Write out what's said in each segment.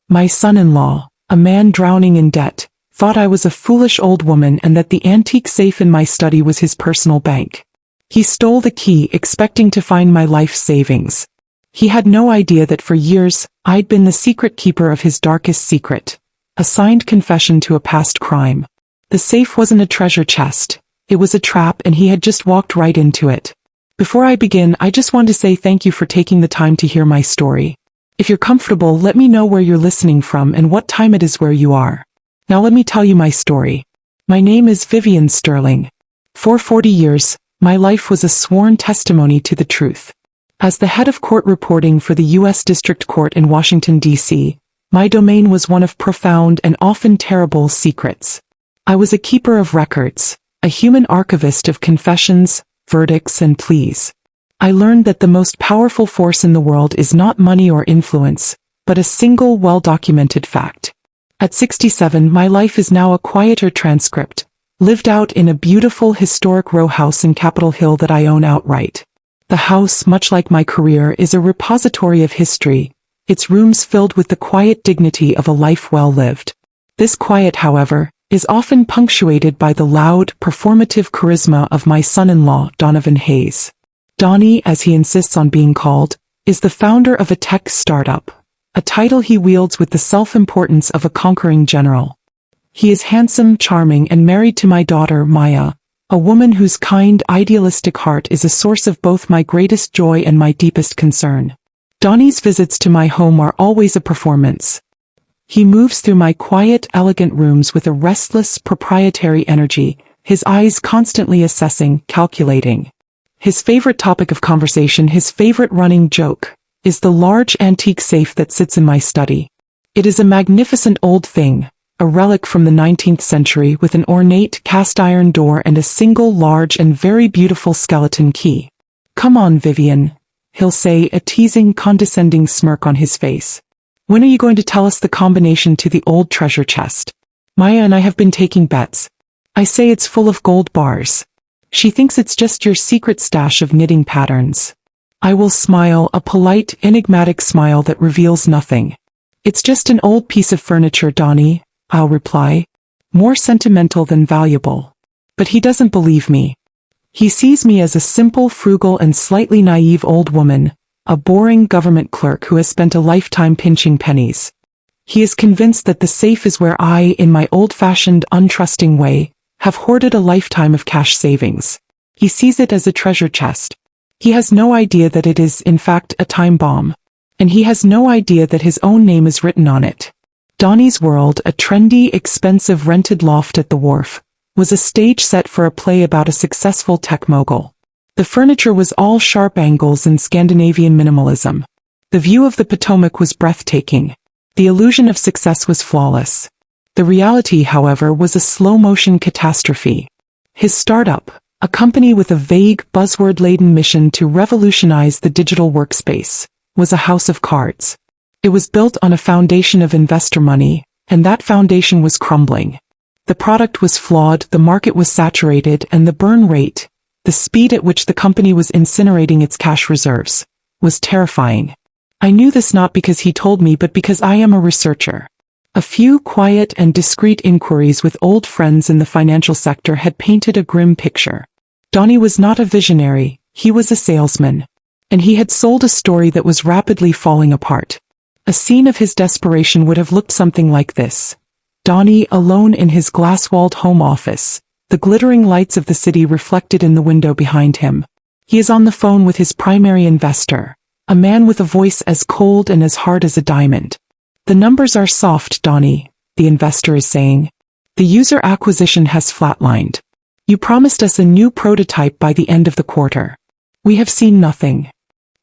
My son-in-law, a man drowning in debt, thought I was a foolish old woman and that the antique safe in my study was his personal bank. He stole the key expecting to find my life savings. He had no idea that for years, I'd been the secret keeper of his darkest secret, a signed confession to a past crime. The safe wasn't a treasure chest. It was a trap and he had just walked right into it. Before I begin, I just want to say thank you for taking the time to hear my story. If you're comfortable, let me know where you're listening from and what time it is where you are. Now let me tell you my story. My name is Vivian Sterling. For 40 years, my life was a sworn testimony to the truth. As the head of court reporting for the U.S. District Court in Washington, D.C., my domain was one of profound and often terrible secrets. I was a keeper of records, a human archivist of confessions, verdicts, and pleas. I learned that the most powerful force in the world is not money or influence, but a single well-documented fact. At 67, my life is now a quieter transcript, lived out in a beautiful historic row house in Capitol Hill that I own outright. The house, much like my career, is a repository of history, its rooms filled with the quiet dignity of a life well lived. This quiet, however, is often punctuated by the loud, performative charisma of my son-in-law, Donovan Hayes. Donnie, as he insists on being called, is the founder of a tech startup, a title he wields with the self-importance of a conquering general. He is handsome, charming, and married to my daughter, Maya, a woman whose kind, idealistic heart is a source of both my greatest joy and my deepest concern. Donnie's visits to my home are always a performance. He moves through my quiet, elegant rooms with a restless, proprietary energy, his eyes constantly assessing, calculating. His favorite topic of conversation, his favorite running joke, is the large antique safe that sits in my study. It is a magnificent old thing, a relic from the 19th century with an ornate cast-iron door and a single large and very beautiful skeleton key. "Come on, Vivian," he'll say, a teasing, condescending smirk on his face. "When are you going to tell us the combination to the old treasure chest?" Maya and I have been taking bets. I say it's full of gold bars. She thinks it's just your secret stash of knitting patterns. I will smile, a polite, enigmatic smile that reveals nothing. "It's just an old piece of furniture, Donnie," I'll reply. More sentimental than valuable. But he doesn't believe me. He sees me as a simple, frugal, and slightly naive old woman, a boring government clerk who has spent a lifetime pinching pennies. He is convinced that the safe is where I, in my old-fashioned, untrusting way, have hoarded a lifetime of cash savings. He sees it as a treasure chest. He has no idea that it is, in fact, a time bomb. And he has no idea that his own name is written on it. Donnie's World, a trendy, expensive rented loft at the wharf, was a stage set for a play about a successful tech mogul. The furniture was all sharp angles and Scandinavian minimalism. The view of the Potomac was breathtaking. The illusion of success was flawless. The reality, however, was a slow-motion catastrophe. His startup, a company with a vague, buzzword-laden mission to revolutionize the digital workspace, was a house of cards. It was built on a foundation of investor money, and that foundation was crumbling. The product was flawed, the market was saturated, and the burn rate, the speed at which the company was incinerating its cash reserves, was terrifying. I knew this not because he told me but because I am a researcher. A few quiet and discreet inquiries with old friends in the financial sector had painted a grim picture. Donnie was not a visionary, he was a salesman. And he had sold a story that was rapidly falling apart. A scene of his desperation would have looked something like this. Donnie, alone in his glass-walled home office, the glittering lights of the city reflected in the window behind him. He is on the phone with his primary investor, a man with a voice as cold and as hard as a diamond. "The numbers are soft, Donnie," the investor is saying. "The user acquisition has flatlined. You promised us a new prototype by the end of the quarter. We have seen nothing."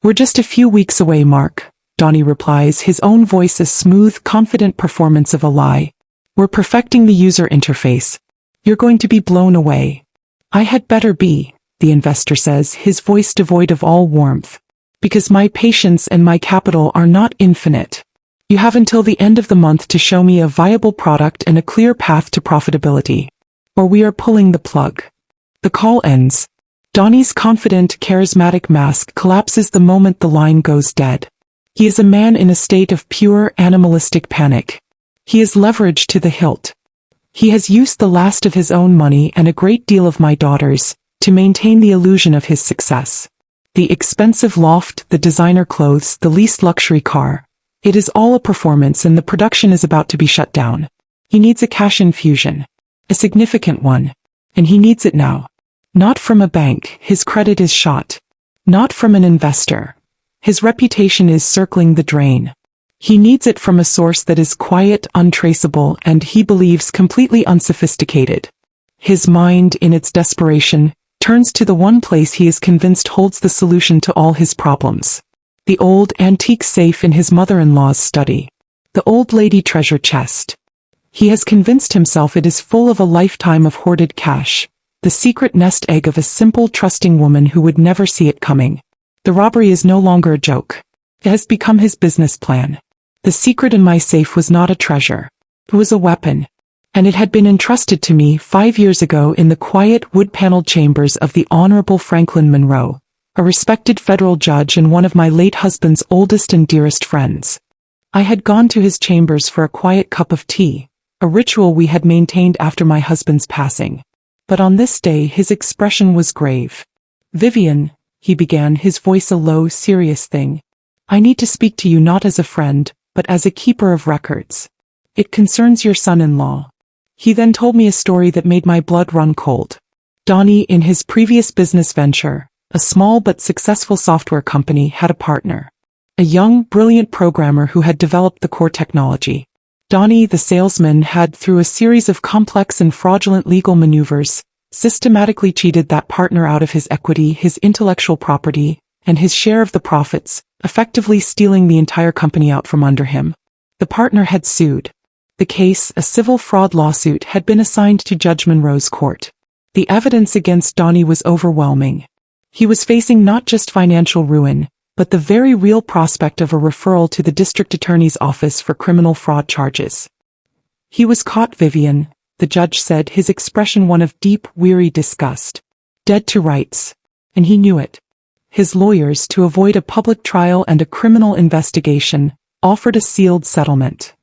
"We're just a few weeks away, Mark," Donnie replies, his own voice a smooth, confident performance of a lie. "We're perfecting the user interface. You're going to be blown away." "I had better be," the investor says, his voice devoid of all warmth. "Because my patience and my capital are not infinite. You have until the end of the month to show me a viable product and a clear path to profitability. Or we are pulling the plug." The call ends. Donnie's confident, charismatic mask collapses the moment the line goes dead. He is a man in a state of pure animalistic panic. He is leveraged to the hilt. He has used the last of his own money and a great deal of my daughter's to maintain the illusion of his success. The expensive loft, the designer clothes, the leased luxury car. It is all a performance and the production is about to be shut down. He needs a cash infusion. A significant one. And he needs it now. Not from a bank, his credit is shot. Not from an investor. His reputation is circling the drain. He needs it from a source that is quiet, untraceable, and he believes completely unsophisticated. His mind, in its desperation, turns to the one place he is convinced holds the solution to all his problems. The old, antique safe in his mother-in-law's study. The old lady treasure chest. He has convinced himself it is full of a lifetime of hoarded cash, the secret nest egg of a simple, trusting woman who would never see it coming. The robbery is no longer a joke. It has become his business plan. The secret in my safe was not a treasure. It was a weapon. And it had been entrusted to me 5 years ago in the quiet wood-paneled chambers of the Honorable Franklin Monroe, a respected federal judge and one of my late husband's oldest and dearest friends. I had gone to his chambers for a quiet cup of tea, a ritual we had maintained after my husband's passing. But on this day his expression was grave. "Vivian," he began, his voice a low, serious thing. "I need to speak to you not as a friend, but as a keeper of records. It concerns your son-in-law." He then told me a story that made my blood run cold. Donnie, in his previous business venture, a small but successful software company, had a partner. A young, brilliant programmer who had developed the core technology. Donnie, the salesman, had, through a series of complex and fraudulent legal maneuvers, systematically cheated that partner out of his equity, his intellectual property, and his share of the profits, effectively stealing the entire company out from under him. The partner had sued. The case, a civil fraud lawsuit, had been assigned to Judge Monroe's court. The evidence against Donnie was overwhelming. He was facing not just financial ruin, but the very real prospect of a referral to the district attorney's office for criminal fraud charges. "He was caught, Vivian," the judge said, his expression one of deep, weary disgust. "Dead to rights. And he knew it." His lawyers, to avoid a public trial and a criminal investigation, offered a sealed settlement.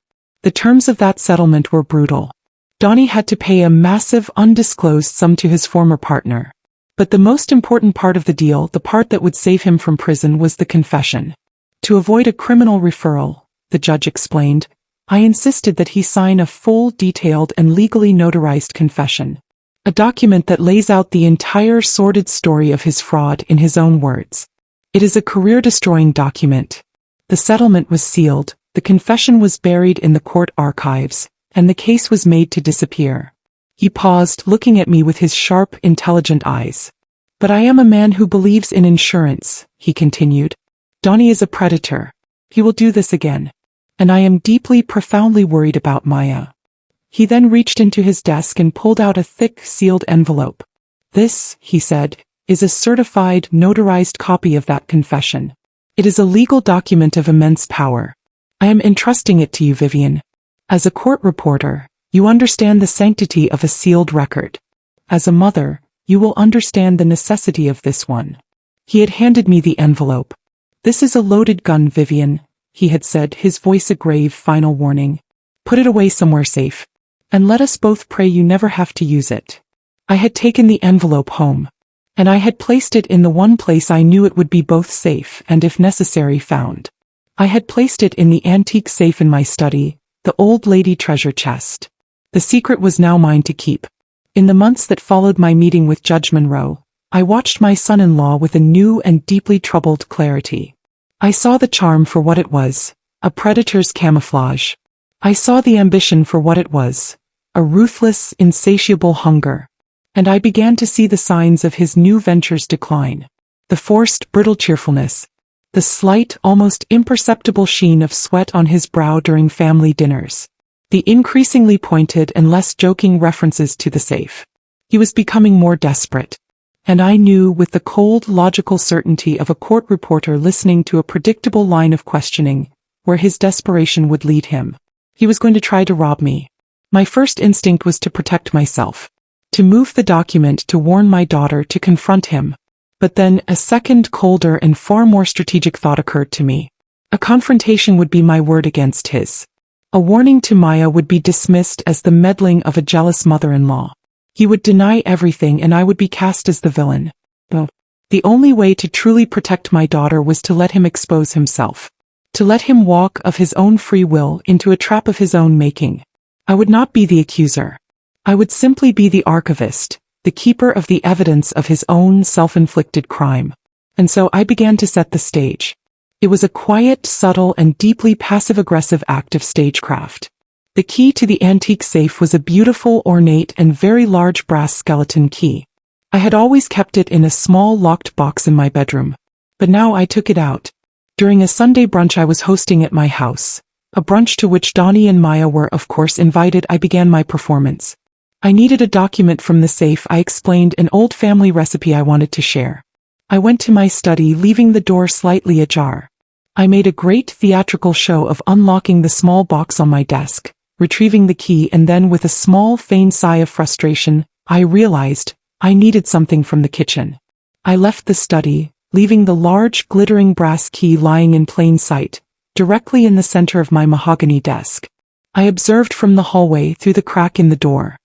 The terms of that settlement were brutal. Donnie had to pay a massive, undisclosed sum to his former partner. But the most important part of the deal, the part that would save him from prison, was the confession. To avoid a criminal referral, the judge explained, I insisted that he sign a full, detailed, and legally notarized confession. A document that lays out the entire sordid story of his fraud in his own words. It is a career-destroying document. The settlement was sealed, the confession was buried in the court archives, and the case was made to disappear. He paused, looking at me with his sharp, intelligent eyes. "But I am a man who believes in insurance," he continued. "Donnie is a predator. He will do this again. And I am deeply, profoundly worried about Maya." He then reached into his desk and pulled out a thick, sealed envelope. "This," he said, "is a certified, notarized copy of that confession. It is a legal document of immense power. I am entrusting it to you, Vivian. As a court reporter, you understand the sanctity of a sealed record. As a mother, you will understand the necessity of this one." He had handed me the envelope. "This is a loaded gun, Vivian," he had said, his voice a grave, final warning. "Put it away somewhere safe. And let us both pray you never have to use it." I had taken the envelope home. And I had placed it in the one place I knew it would be both safe and, if necessary, found. I had placed it in the antique safe in my study, the old lady treasure chest. The secret was now mine to keep. In the months that followed my meeting with Judge Monroe, I watched my son-in-law with a new and deeply troubled clarity. I saw the charm for what it was, a predator's camouflage. I saw the ambition for what it was, a ruthless, insatiable hunger. And I began to see the signs of his new venture's decline. The forced, brittle cheerfulness. The slight, almost imperceptible sheen of sweat on his brow during family dinners. The increasingly pointed and less joking references to the safe. He was becoming more desperate. And I knew, with the cold, logical certainty of a court reporter listening to a predictable line of questioning, where his desperation would lead him. He was going to try to rob me. My first instinct was to protect myself. To move the document, to warn my daughter, to confront him. But then, a second, colder and far more strategic thought occurred to me. A confrontation would be my word against his. A warning to Maya would be dismissed as the meddling of a jealous mother-in-law. He would deny everything and I would be cast as the villain. The only way to truly protect my daughter was to let him expose himself. To let him walk of his own free will into a trap of his own making. I would not be the accuser. I would simply be the archivist, the keeper of the evidence of his own self-inflicted crime. And so I began to set the stage. It was a quiet, subtle, and deeply passive-aggressive act of stagecraft. The key to the antique safe was a beautiful, ornate, and very large brass skeleton key. I had always kept it in a small locked box in my bedroom. But now I took it out. During a Sunday brunch I was hosting at my house, a brunch to which Donnie and Maya were of course invited, I began my performance. I needed a document from the safe. I explained an old family recipe I wanted to share. I went to my study, leaving the door slightly ajar. I made a great theatrical show of unlocking the small box on my desk, retrieving the key, and then with a small feigned sigh of frustration, I realized I needed something from the kitchen. I left the study, leaving the large glittering brass key lying in plain sight, directly in the center of my mahogany desk. I observed from the hallway through the crack in the door.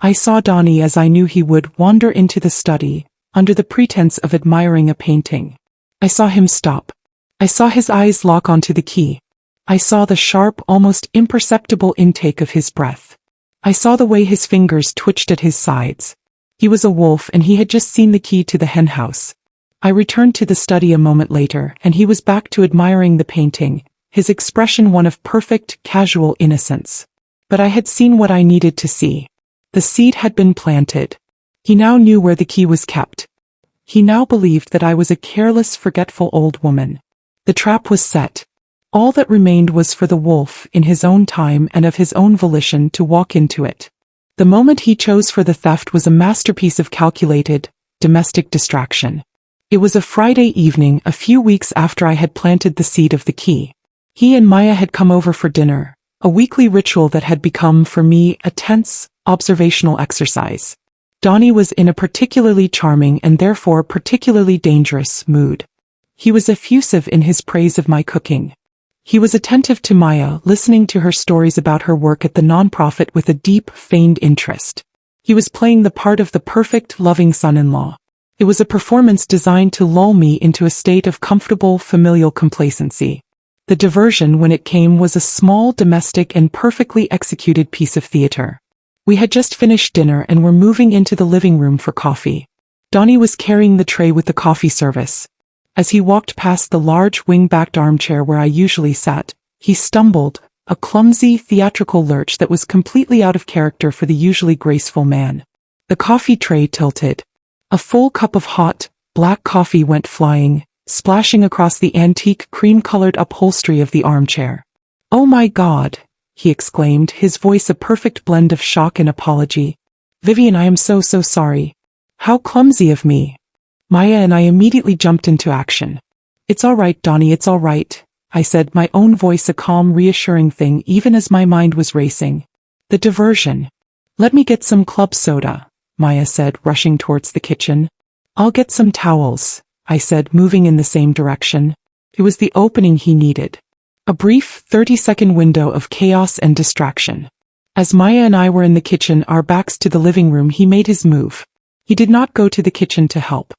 I saw Donnie, as I knew he would, wander into the study, under the pretense of admiring a painting. I saw him stop. I saw his eyes lock onto the key. I saw the sharp, almost imperceptible intake of his breath. I saw the way his fingers twitched at his sides. He was a wolf and he had just seen the key to the hen house. I returned to the study a moment later and he was back to admiring the painting, his expression one of perfect, casual innocence. But I had seen what I needed to see. The seed had been planted. He now knew where the key was kept. He now believed that I was a careless, forgetful old woman. The trap was set. All that remained was for the wolf, in his own time and of his own volition, to walk into it. The moment he chose for the theft was a masterpiece of calculated, domestic distraction. It was a Friday evening, a few weeks after I had planted the seed of the key. He and Maya had come over for dinner, a weekly ritual that had become, for me, a tense, observational exercise. Donnie was in a particularly charming and therefore particularly dangerous mood. He was effusive in his praise of my cooking. He was attentive to Maya, listening to her stories about her work at the nonprofit with a deep, feigned interest. He was playing the part of the perfect, loving son-in-law. It was a performance designed to lull me into a state of comfortable, familial complacency. The diversion, when it came, was a small, domestic, and perfectly executed piece of theater. We had just finished dinner and were moving into the living room for coffee. Donnie was carrying the tray with the coffee service. As he walked past the large wing-backed armchair where I usually sat, he stumbled, a clumsy, theatrical lurch that was completely out of character for the usually graceful man. The coffee tray tilted. A full cup of hot, black coffee went flying, splashing across the antique cream-colored upholstery of the armchair. "Oh my God!" he exclaimed, his voice a perfect blend of shock and apology. "Vivian, I am so sorry. How clumsy of me." Maya and I immediately jumped into action. "It's all right, Donnie, it's all right," I said, my own voice a calm, reassuring thing even as my mind was racing. "The diversion." "Let me get some club soda," Maya said, rushing towards the kitchen. "I'll get some towels," I said, moving in the same direction. It was the opening he needed. A brief, 30-second window of chaos and distraction. As Maya and I were in the kitchen, our backs to the living room, he made his move. He did not go to the kitchen to help.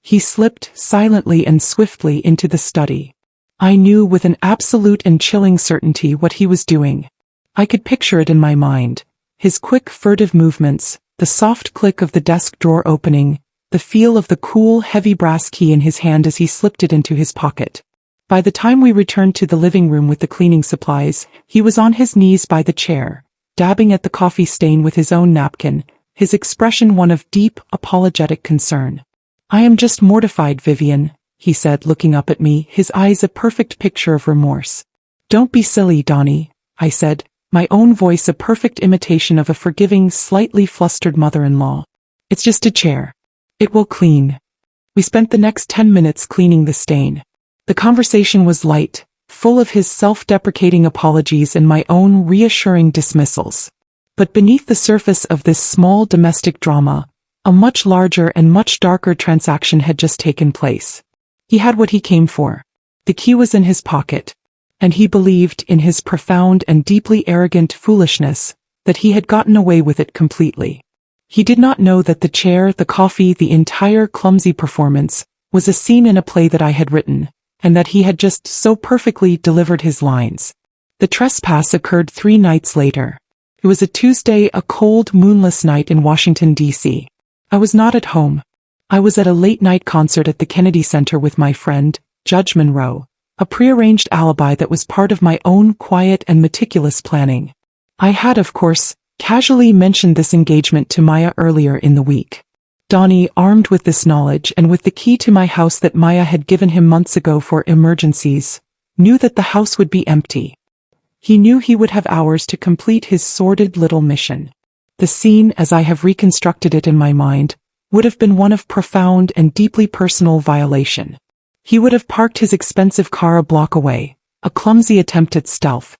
He slipped silently and swiftly into the study. I knew with an absolute and chilling certainty what he was doing. I could picture it in my mind. His quick, furtive movements, the soft click of the desk drawer opening, the feel of the cool, heavy brass key in his hand as he slipped it into his pocket. By the time we returned to the living room with the cleaning supplies, he was on his knees by the chair, dabbing at the coffee stain with his own napkin, his expression one of deep, apologetic concern. "I am just mortified, Vivian," he said, looking up at me, his eyes a perfect picture of remorse. "Don't be silly, Donnie," I said, my own voice a perfect imitation of a forgiving, slightly flustered mother-in-law. "It's just a chair. It will clean." We spent the next 10 minutes cleaning the stain. The conversation was light, full of his self-deprecating apologies and my own reassuring dismissals. But beneath the surface of this small domestic drama, a much larger and much darker transaction had just taken place. He had what he came for. The key was in his pocket. And he believed, in his profound and deeply arrogant foolishness, that he had gotten away with it completely. He did not know that the chair, the coffee, the entire clumsy performance, was a scene in a play that I had written, and that he had just so perfectly delivered his lines. The trespass occurred 3 nights later. It was a Tuesday, a cold, moonless night in Washington, D.C. I was not at home. I was at a late-night concert at the Kennedy Center with my friend, Judge Monroe, a prearranged alibi that was part of my own quiet and meticulous planning. I had, of course, casually mentioned this engagement to Maya earlier in the week. Donnie, armed with this knowledge and with the key to my house that Maya had given him months ago for emergencies, knew that the house would be empty. He knew he would have hours to complete his sordid little mission. The scene, as I have reconstructed it in my mind, would have been one of profound and deeply personal violation. He would have parked his expensive car a block away, a clumsy attempt at stealth.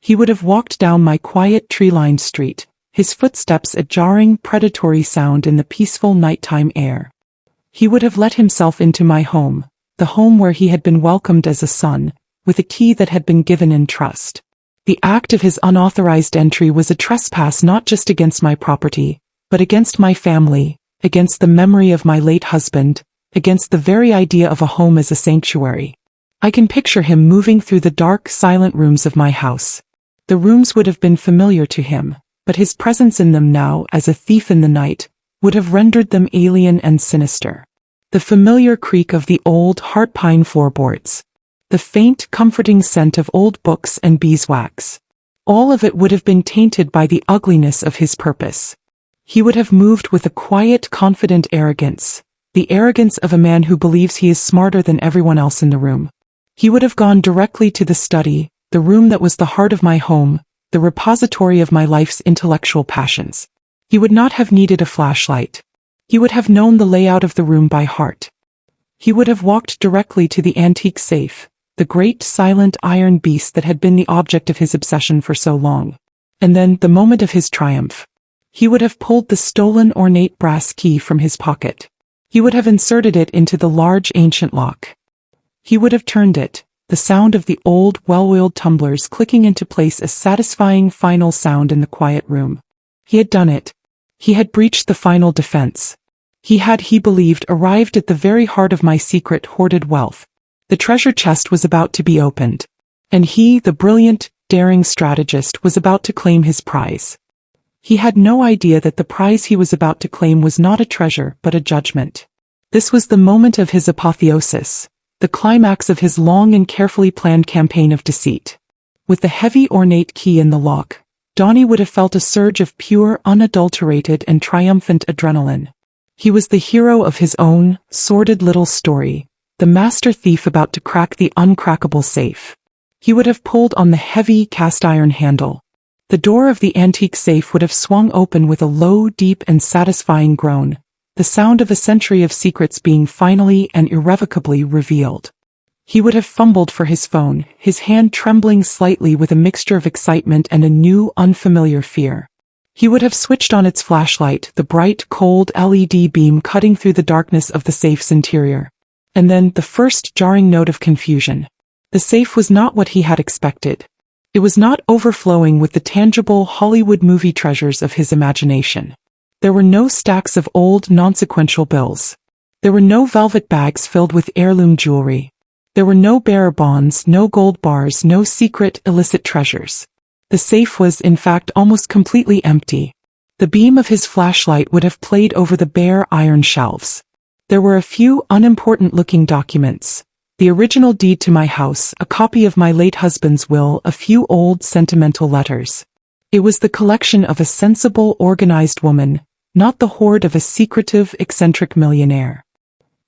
He would have walked down my quiet tree-lined street, his footsteps a jarring, predatory sound in the peaceful nighttime air. He would have let himself into my home, the home where he had been welcomed as a son, with a key that had been given in trust. The act of his unauthorized entry was a trespass not just against my property, but against my family, against the memory of my late husband, against the very idea of a home as a sanctuary. I can picture him moving through the dark, silent rooms of my house. The rooms would have been familiar to him, but his presence in them now, as a thief in the night, would have rendered them alien and sinister. The familiar creak of the old heart pine floorboards. The faint, comforting scent of old books and beeswax. All of it would have been tainted by the ugliness of his purpose. He would have moved with a quiet, confident arrogance, the arrogance of a man who believes he is smarter than everyone else in the room. He would have gone directly to the study, the room that was the heart of my home, the repository of my life's intellectual passions. He would not have needed a flashlight. He would have known the layout of the room by heart. He would have walked directly to the antique safe, the great silent iron beast that had been the object of his obsession for so long. And then, the moment of his triumph, he would have pulled the stolen ornate brass key from his pocket. He would have inserted it into the large ancient lock. He would have turned it, the sound of the old, well-oiled tumblers clicking into place a satisfying final sound in the quiet room. He had done it. He had breached the final defense. He had, he believed, arrived at the very heart of my secret hoarded wealth. The treasure chest was about to be opened. And he, the brilliant, daring strategist, was about to claim his prize. He had no idea that the prize he was about to claim was not a treasure but a judgment. This was the moment of his apotheosis, the climax of his long and carefully planned campaign of deceit. With the heavy ornate key in the lock, Donnie would have felt a surge of pure, unadulterated and triumphant adrenaline. He was the hero of his own, sordid little story, the master thief about to crack the uncrackable safe. He would have pulled on the heavy cast-iron handle. The door of the antique safe would have swung open with a low, deep and satisfying groan, the sound of a century of secrets being finally and irrevocably revealed. He would have fumbled for his phone, his hand trembling slightly with a mixture of excitement and a new, unfamiliar fear. He would have switched on its flashlight, the bright, cold LED beam cutting through the darkness of the safe's interior. And then, the first jarring note of confusion. The safe was not what he had expected. It was not overflowing with the tangible Hollywood movie treasures of his imagination. There were no stacks of old, non-sequential bills. There were no velvet bags filled with heirloom jewelry. There were no bearer bonds, no gold bars, no secret, illicit treasures. The safe was, in fact, almost completely empty. The beam of his flashlight would have played over the bare iron shelves. There were a few unimportant-looking documents. The original deed to my house, a copy of my late husband's will, a few old, sentimental letters. It was the collection of a sensible, organized woman, not the hoard of a secretive, eccentric millionaire.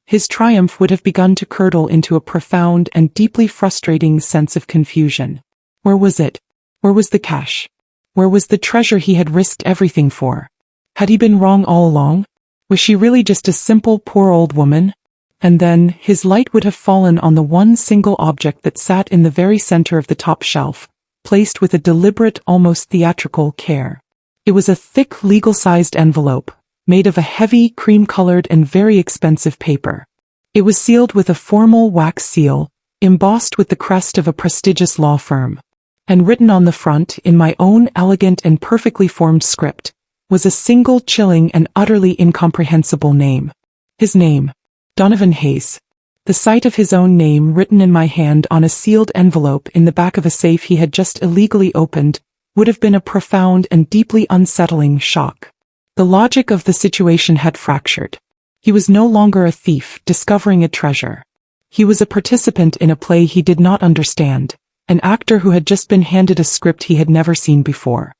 His triumph would have begun to curdle into a profound and deeply frustrating sense of confusion. Where was it? Where was the cash? Where was the treasure he had risked everything for? Had he been wrong all along? Was she really just a simple, poor old woman? And then, his light would have fallen on the one single object that sat in the very center of the top shelf, placed with a deliberate, almost theatrical care. It was a thick, legal-sized envelope, made of a heavy, cream-colored and very expensive paper. It was sealed with a formal wax seal, embossed with the crest of a prestigious law firm. And written on the front, in my own elegant and perfectly formed script, was a single chilling and utterly incomprehensible name. His name. Donovan Hayes. The sight of his own name written in my hand on a sealed envelope in the back of a safe he had just illegally opened would have been a profound and deeply unsettling shock. The logic of the situation had fractured. He was no longer a thief discovering a treasure. He was a participant in a play he did not understand, an actor who had just been handed a script he had never seen before.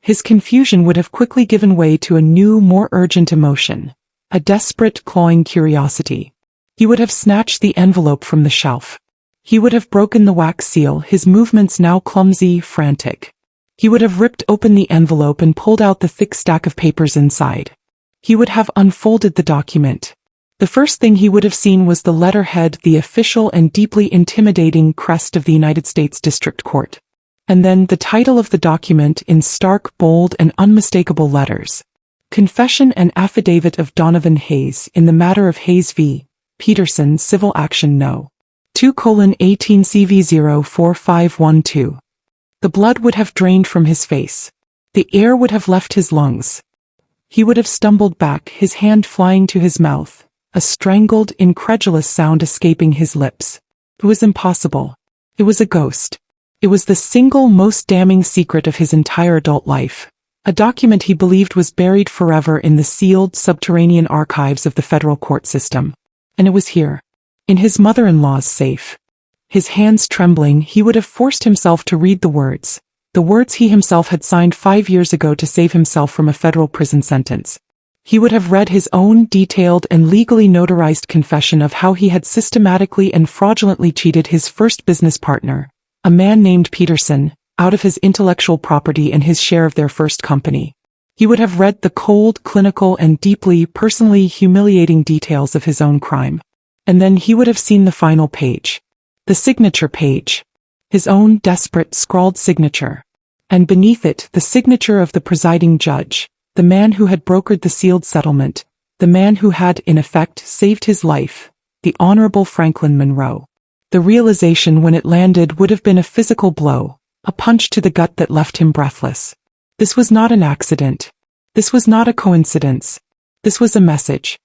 His confusion would have quickly given way to a new, more urgent emotion, a desperate, clawing curiosity. He would have snatched the envelope from the shelf. He would have broken the wax seal, his movements now clumsy, frantic. He would have ripped open the envelope and pulled out the thick stack of papers inside. He would have unfolded the document. The first thing he would have seen was the letterhead, the official and deeply intimidating crest of the United States District Court. And then the title of the document in stark, bold, and unmistakable letters. Confession and Affidavit of Donovan Hayes in the matter of Hayes v. Peterson, Civil Action No. 2:18 CV 04512. The blood would have drained from his face. The air would have left his lungs. He would have stumbled back, his hand flying to his mouth, a strangled, incredulous sound escaping his lips. It was impossible. It was a ghost. It was the single most damning secret of his entire adult life. A document he believed was buried forever in the sealed, subterranean archives of the federal court system. And it was here, in his mother-in-law's safe. His hands trembling, he would have forced himself to read the words he himself had signed 5 years ago to save himself from a federal prison sentence. He would have read his own detailed and legally notarized confession of how he had systematically and fraudulently cheated his first business partner, a man named Peterson, out of his intellectual property and his share of their first company. He would have read the cold, clinical, and deeply, personally humiliating details of his own crime. And then he would have seen the final page. The signature page. His own desperate, scrawled signature. And beneath it, the signature of the presiding judge, the man who had brokered the sealed settlement, the man who had, in effect, saved his life, the Honorable Franklin Monroe. The realization when it landed would have been a physical blow, a punch to the gut that left him breathless. This was not an accident. This was not a coincidence. This was a message.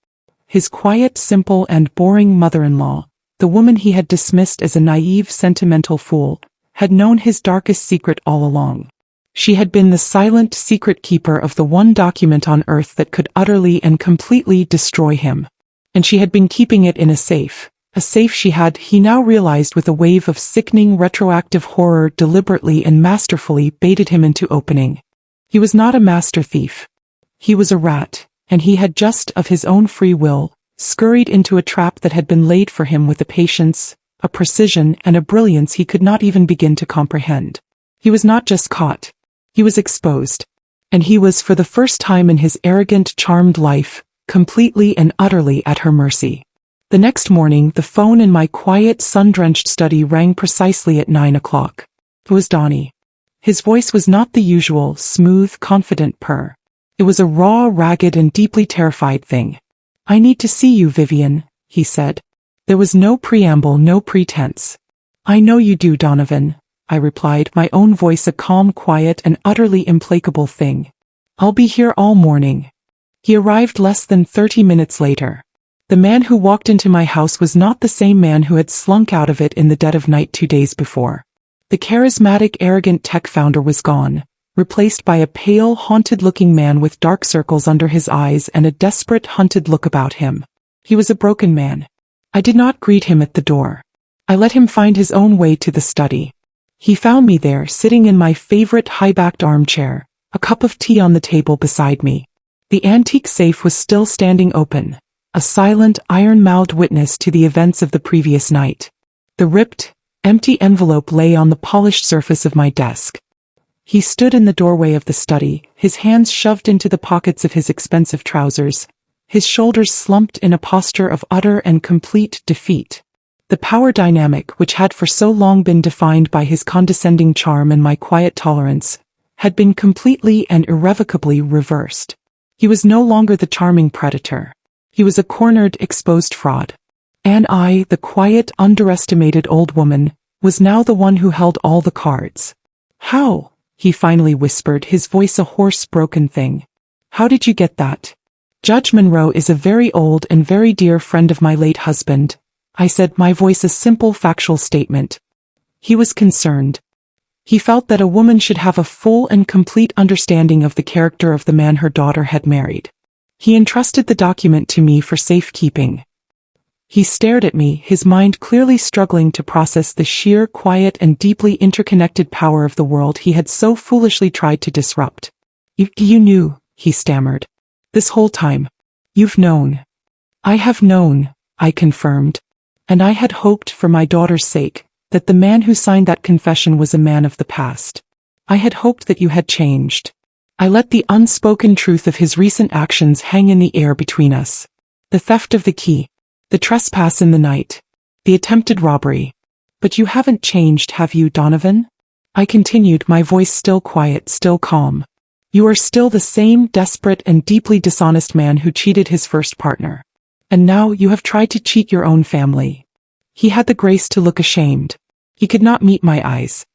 His quiet, simple, and boring mother-in-law, the woman he had dismissed as a naive, sentimental fool, had known his darkest secret all along. She had been the silent, secret keeper of the one document on earth that could utterly and completely destroy him. And she had been keeping it in a safe she had, he now realized with a wave of sickening retroactive horror, deliberately and masterfully baited him into opening. He was not a master thief. He was a rat, and he had just, of his own free will, scurried into a trap that had been laid for him with a patience, a precision, and a brilliance he could not even begin to comprehend. He was not just caught. He was exposed. And he was, for the first time in his arrogant, charmed life, completely and utterly at her mercy. The next morning, the phone in my quiet, sun-drenched study rang precisely at 9 o'clock. It was Donnie. His voice was not the usual, smooth, confident purr. It was a raw, ragged, and deeply terrified thing. "I need to see you, Vivian," he said. There was no preamble, no pretense. "I know you do, Donovan," I replied, my own voice a calm, quiet, and utterly implacable thing. "I'll be here all morning." He arrived less than 30 minutes later. The man who walked into my house was not the same man who had slunk out of it in the dead of night 2 days before. The charismatic, arrogant tech founder was gone, replaced by a pale, haunted-looking man with dark circles under his eyes and a desperate, hunted look about him. He was a broken man. I did not greet him at the door. I let him find his own way to the study. He found me there, sitting in my favorite high-backed armchair, a cup of tea on the table beside me. The antique safe was still standing open, a silent, iron-mouthed witness to the events of the previous night. The ripped, empty envelope lay on the polished surface of my desk. He stood in the doorway of the study, his hands shoved into the pockets of his expensive trousers, his shoulders slumped in a posture of utter and complete defeat. The power dynamic, which had for so long been defined by his condescending charm and my quiet tolerance, had been completely and irrevocably reversed. He was no longer the charming predator. He was a cornered, exposed fraud. And I, the quiet, underestimated old woman, was now the one who held all the cards. How? He finally whispered, his voice a hoarse, broken thing. How did you get that? Judge Monroe is a very old and very dear friend of my late husband, I said, my voice a simple factual statement. He was concerned. He felt that a woman should have a full and complete understanding of the character of the man her daughter had married. He entrusted the document to me for safekeeping. He stared at me, his mind clearly struggling to process the sheer, quiet and deeply interconnected power of the world he had so foolishly tried to disrupt. You knew, he stammered. This whole time. You've known. I have known, I confirmed. And I had hoped, for my daughter's sake, that the man who signed that confession was a man of the past. I had hoped that you had changed. I let the unspoken truth of his recent actions hang in the air between us. The theft of the key. The trespass in the night. The attempted robbery. But you haven't changed, have you, Donovan? I continued, my voice still quiet, still calm. You are still the same desperate and deeply dishonest man who cheated his first partner. And now you have tried to cheat your own family. He had the grace to look ashamed. He could not meet my eyes.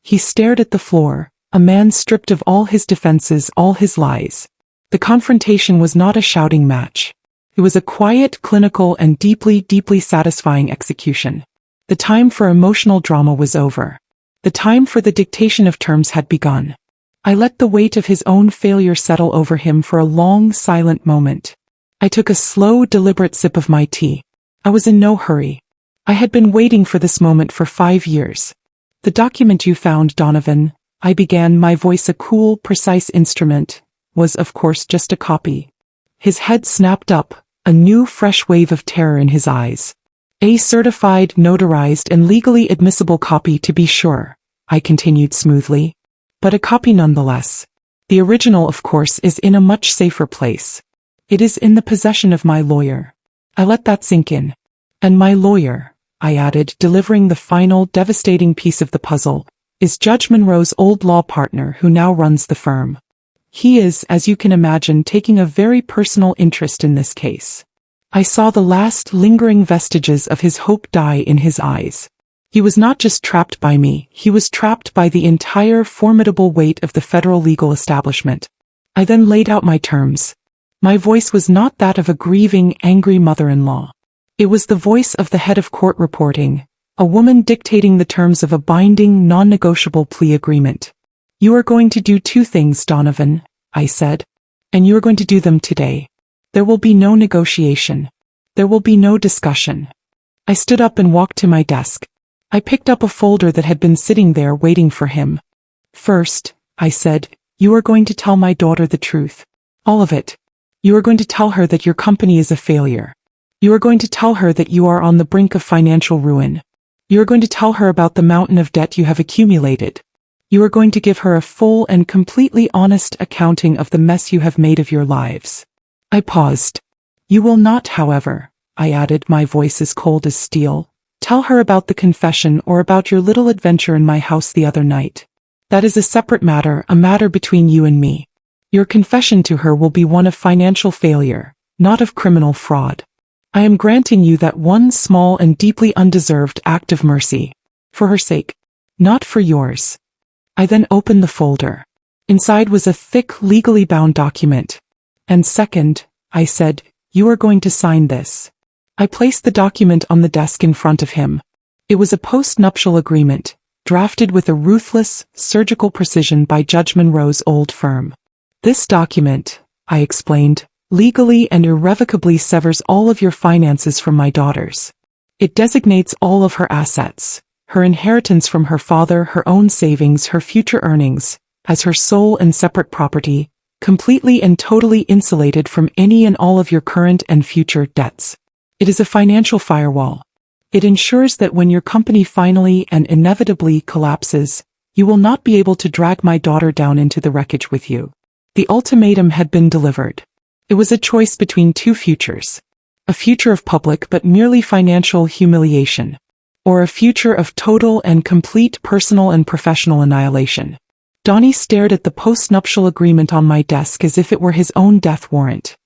He stared at the floor, a man stripped of all his defenses, all his lies. The confrontation was not a shouting match. It was a quiet, clinical, and deeply, deeply satisfying execution. The time for emotional drama was over. The time for the dictation of terms had begun. I let the weight of his own failure settle over him for a long, silent moment. I took a slow, deliberate sip of my tea. I was in no hurry. I had been waiting for this moment for 5 years. The document you found, Donovan, I began, my voice a cool, precise instrument, was of course just a copy. His head snapped up, a new, fresh wave of terror in his eyes. A certified, notarized, and legally admissible copy, to be sure, I continued smoothly. But a copy nonetheless. The original, of course, is in a much safer place. It is in the possession of my lawyer. I let that sink in. And my lawyer, I added, delivering the final, devastating piece of the puzzle, is Judge Monroe's old law partner who now runs the firm. He is, as you can imagine, taking a very personal interest in this case. I saw the last lingering vestiges of his hope die in his eyes. He was not just trapped by me, he was trapped by the entire formidable weight of the federal legal establishment. I then laid out my terms. My voice was not that of a grieving, angry mother-in-law. It was the voice of the head of court reporting, a woman dictating the terms of a binding, non-negotiable plea agreement. You are going to do 2 things, Donovan, I said. And you are going to do them today. There will be no negotiation. There will be no discussion. I stood up and walked to my desk. I picked up a folder that had been sitting there waiting for him. First, I said, you are going to tell my daughter the truth. All of it. You are going to tell her that your company is a failure. You are going to tell her that you are on the brink of financial ruin. You are going to tell her about the mountain of debt you have accumulated. You are going to give her a full and completely honest accounting of the mess you have made of your lives. I paused. You will not, however, I added, my voice as cold as steel, tell her about the confession or about your little adventure in my house the other night. That is a separate matter, a matter between you and me. Your confession to her will be one of financial failure, not of criminal fraud. I am granting you that one small and deeply undeserved act of mercy. For her sake. Not for yours. I then opened the folder. Inside was a thick, legally bound document. And second, I said, you are going to sign this. I placed the document on the desk in front of him. It was a post-nuptial agreement, drafted with a ruthless, surgical precision by Judge Monroe's old firm. This document, I explained, legally and irrevocably severs all of your finances from my daughter's. It designates all of her assets, her inheritance from her father, her own savings, her future earnings, as her sole and separate property, completely and totally insulated from any and all of your current and future debts. It is a financial firewall. It ensures that when your company finally and inevitably collapses, you will not be able to drag my daughter down into the wreckage with you. The ultimatum had been delivered. It was a choice between 2 futures. A future of public but merely financial humiliation. Or a future of total and complete personal and professional annihilation. Donnie stared at the post-nuptial agreement on my desk as if it were his own death warrant.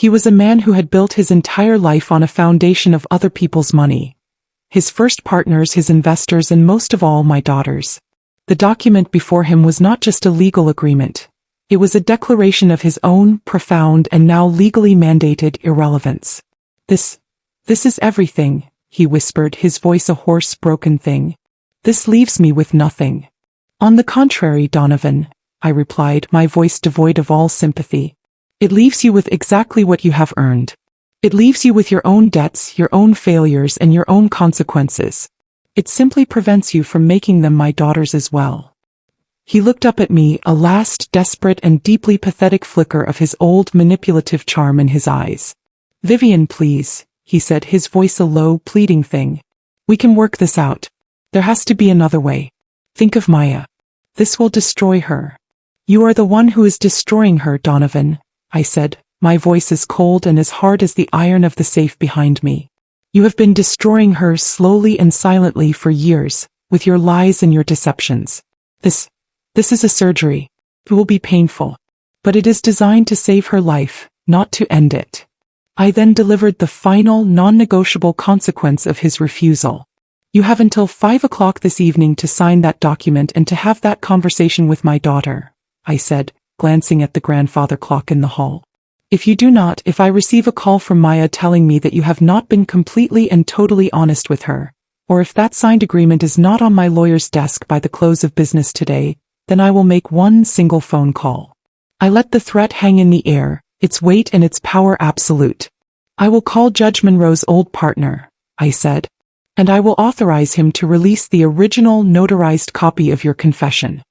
He was a man who had built his entire life on a foundation of other people's money. His first partners, his investors, and most of all, my daughters. The document before him was not just a legal agreement. It was a declaration of his own profound and now legally mandated irrelevance. This is everything, he whispered, his voice a hoarse, broken thing. This leaves me with nothing. On the contrary, Donovan, I replied, my voice devoid of all sympathy. It leaves you with exactly what you have earned. It leaves you with your own debts, your own failures, and your own consequences. It simply prevents you from making them my daughters as well. He looked up at me, a last desperate and deeply pathetic flicker of his old manipulative charm in his eyes. Vivian, please, he said, his voice a low, pleading thing. We can work this out. There has to be another way. Think of Maya. This will destroy her. You are the one who is destroying her, Donovan, I said, my voice as cold and as hard as the iron of the safe behind me. You have been destroying her slowly and silently for years, with your lies and your deceptions. This is a surgery. It will be painful. But it is designed to save her life, not to end it. I then delivered the final, non-negotiable consequence of his refusal. You have until 5 o'clock this evening to sign that document and to have that conversation with my daughter, I said, glancing at the grandfather clock in the hall. If you do not, if I receive a call from Maya telling me that you have not been completely and totally honest with her, or if that signed agreement is not on my lawyer's desk by the close of business today, then I will make one single phone call. I let the threat hang in the air, its weight and its power absolute. I will call Judge Monroe's old partner, I said, and I will authorize him to release the original notarized copy of your confession.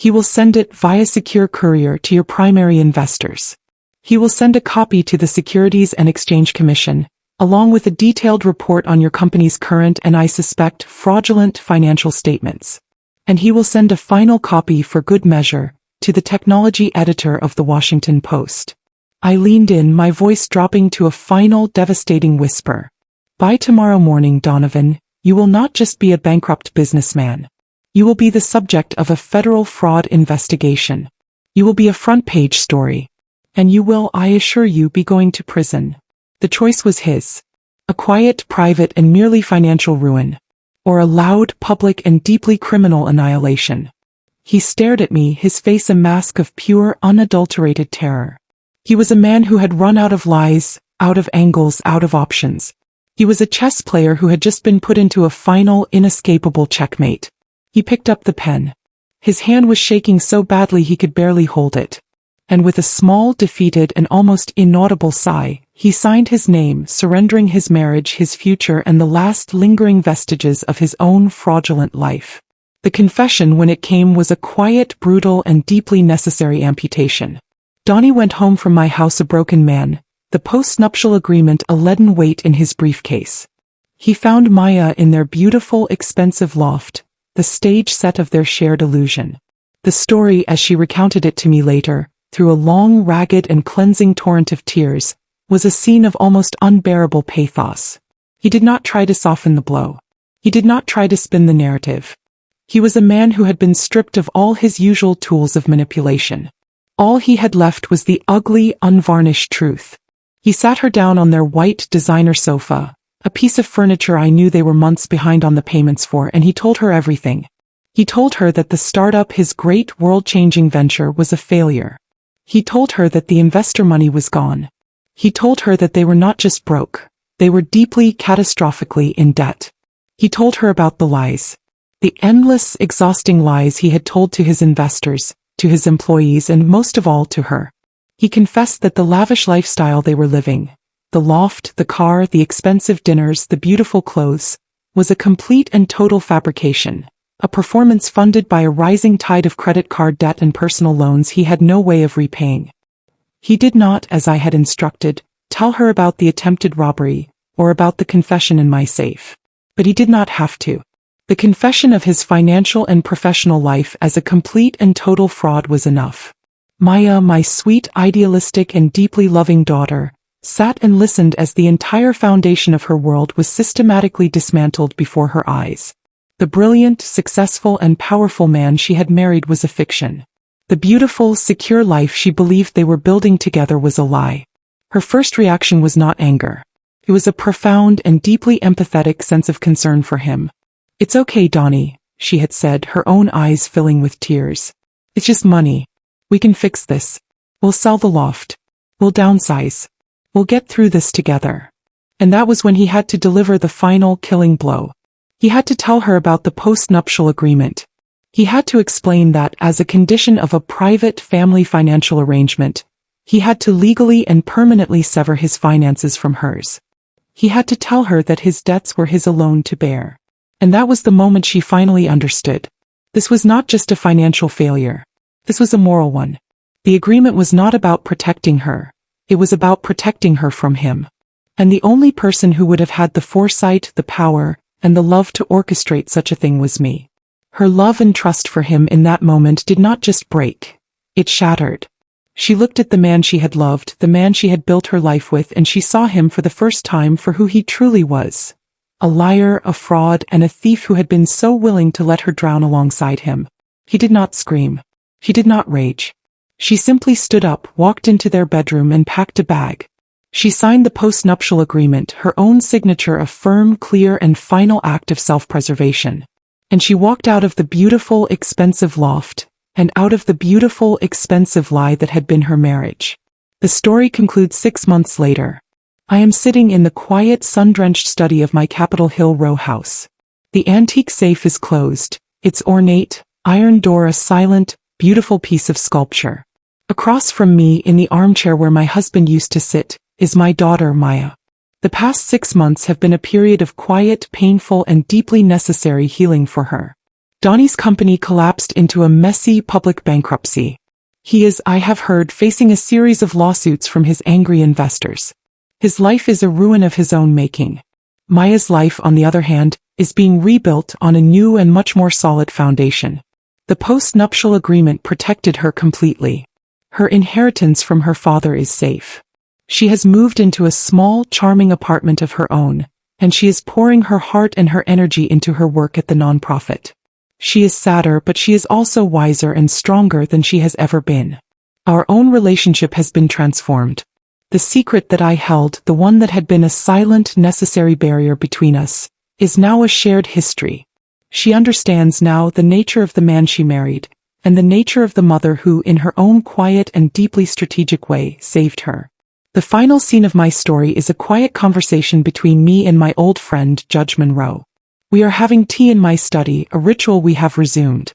He will send it via secure courier to your primary investors. He will send a copy to the Securities and Exchange Commission, along with a detailed report on your company's current and, I suspect, fraudulent financial statements. And he will send a final copy for good measure to the technology editor of the Washington Post. I leaned in, my voice dropping to a final, devastating whisper. By tomorrow morning, Donovan, you will not just be a bankrupt businessman. You will be the subject of a federal fraud investigation. You will be a front-page story. And you will, I assure you, be going to prison. The choice was his. A quiet, private, and merely financial ruin. Or a loud, public, and deeply criminal annihilation. He stared at me, his face a mask of pure, unadulterated terror. He was a man who had run out of lies, out of angles, out of options. He was a chess player who had just been put into a final, inescapable checkmate. He picked up the pen. His hand was shaking so badly he could barely hold it. And with a small, defeated, and almost inaudible sigh, he signed his name, surrendering his marriage, his future, and the last lingering vestiges of his own fraudulent life. The confession, when it came, was a quiet, brutal, and deeply necessary amputation. Donnie went home from my house a broken man, the post-nuptial agreement a leaden weight in his briefcase. He found Maya in their beautiful, expensive loft, the stage set of their shared illusion. The story, as she recounted it to me later, through a long, ragged, and cleansing torrent of tears, was a scene of almost unbearable pathos. He did not try to soften the blow. He did not try to spin the narrative. He was a man who had been stripped of all his usual tools of manipulation. All he had left was the ugly, unvarnished truth. He sat her down on their white designer sofa, a piece of furniture I knew they were months behind on the payments for, and he told her everything. He told her that the startup, his great world-changing venture, was a failure. He told her that the investor money was gone. He told her that they were not just broke, they were deeply, catastrophically in debt. He told her about the lies. The endless, exhausting lies he had told to his investors, to his employees, and most of all to her. He confessed that the lavish lifestyle they were living, the loft, the car, the expensive dinners, the beautiful clothes, was a complete and total fabrication. A performance funded by a rising tide of credit card debt and personal loans he had no way of repaying. He did not, as I had instructed, tell her about the attempted robbery, or about the confession in my safe. But he did not have to. The confession of his financial and professional life as a complete and total fraud was enough. Maya, my sweet, idealistic, and deeply loving daughter, sat and listened as the entire foundation of her world was systematically dismantled before her eyes. The brilliant, successful, and powerful man she had married was a fiction. The beautiful, secure life she believed they were building together was a lie. Her first reaction was not anger. It was a profound and deeply empathetic sense of concern for him. "It's okay, Donnie," she had said, her own eyes filling with tears. "It's just money. We can fix this. We'll sell the loft. We'll downsize. We'll get through this together." And that was when he had to deliver the final killing blow. He had to tell her about the post-nuptial agreement. He had to explain that, as a condition of a private family financial arrangement, he had to legally and permanently sever his finances from hers. He had to tell her that his debts were his alone to bear. And that was the moment she finally understood. This was not just a financial failure. This was a moral one. The agreement was not about protecting her. It was about protecting her from him. And the only person who would have had the foresight, the power, and the love to orchestrate such a thing was me. Her love and trust for him in that moment did not just break. It shattered. She looked at the man she had loved, the man she had built her life with, and she saw him for the first time for who he truly was. A liar, a fraud, and a thief who had been so willing to let her drown alongside him. He did not scream. She did not rage. She simply stood up, walked into their bedroom, and packed a bag. She signed the post-nuptial agreement, her own signature, a firm, clear, and final act of self-preservation. And she walked out of the beautiful, expensive loft, and out of the beautiful, expensive lie that had been her marriage. The story concludes 6 months later. I am sitting in the quiet, sun-drenched study of my Capitol Hill row house. The antique safe is closed, its ornate, iron door a silent, beautiful piece of sculpture. Across from me, in the armchair where my husband used to sit, is my daughter, Maya. The past 6 months have been a period of quiet, painful, and deeply necessary healing for her. Donnie's company collapsed into a messy public bankruptcy. He is, I have heard, facing a series of lawsuits from his angry investors. His life is a ruin of his own making. Maya's life, on the other hand, is being rebuilt on a new and much more solid foundation. The post-nuptial agreement protected her completely. Her inheritance from her father is safe. She has moved into a small, charming apartment of her own, and she is pouring her heart and her energy into her work at the nonprofit. She is sadder, but she is also wiser and stronger than she has ever been. Our own relationship has been transformed. The secret that I held, the one that had been a silent, necessary barrier between us, is now a shared history. She understands now the nature of the man she married, and the nature of the mother who, in her own quiet and deeply strategic way, saved her. The final scene of my story is a quiet conversation between me and my old friend, Judge Monroe. We are having tea in my study, a ritual we have resumed.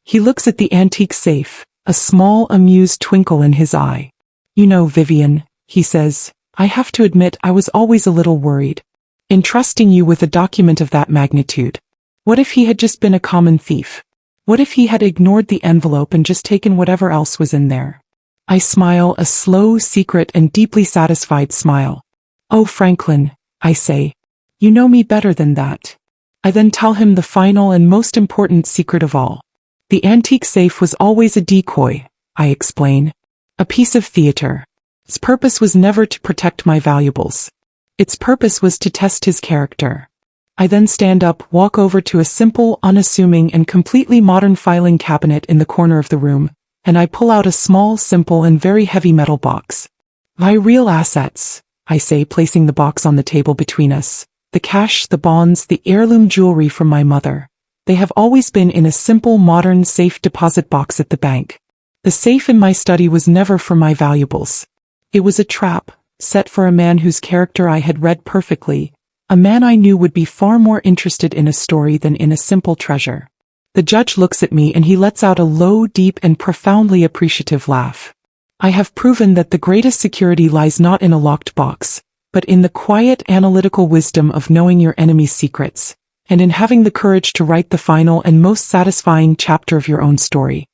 He looks at the antique safe, a small, amused twinkle in his eye. "You know, Vivian," he says, "I have to admit I was always a little worried. Entrusting you with a document of that magnitude. What if he had just been a common thief? What if he had ignored the envelope and just taken whatever else was in there?" I smile, a slow, secret, and deeply satisfied smile. "Oh, Franklin," I say, "you know me better than that." I then tell him the final and most important secret of all. The antique safe was always a decoy, I explain. A piece of theater. Its purpose was never to protect my valuables. Its purpose was to test his character. I then stand up, walk over to a simple, unassuming, and completely modern filing cabinet in the corner of the room, and I pull out a small, simple, and very heavy metal box. "My real assets," I say, placing the box on the table between us. "The cash, the bonds, the heirloom jewelry from my mother. They have always been in a simple, modern, safe deposit box at the bank. The safe in my study was never for my valuables. It was a trap, set for a man whose character I had read perfectly, a man I knew would be far more interested in a story than in a simple treasure." The judge looks at me and he lets out a low, deep, and profoundly appreciative laugh. "I have proven that the greatest security lies not in a locked box, but in the quiet, analytical wisdom of knowing your enemy's secrets, and in having the courage to write the final and most satisfying chapter of your own story."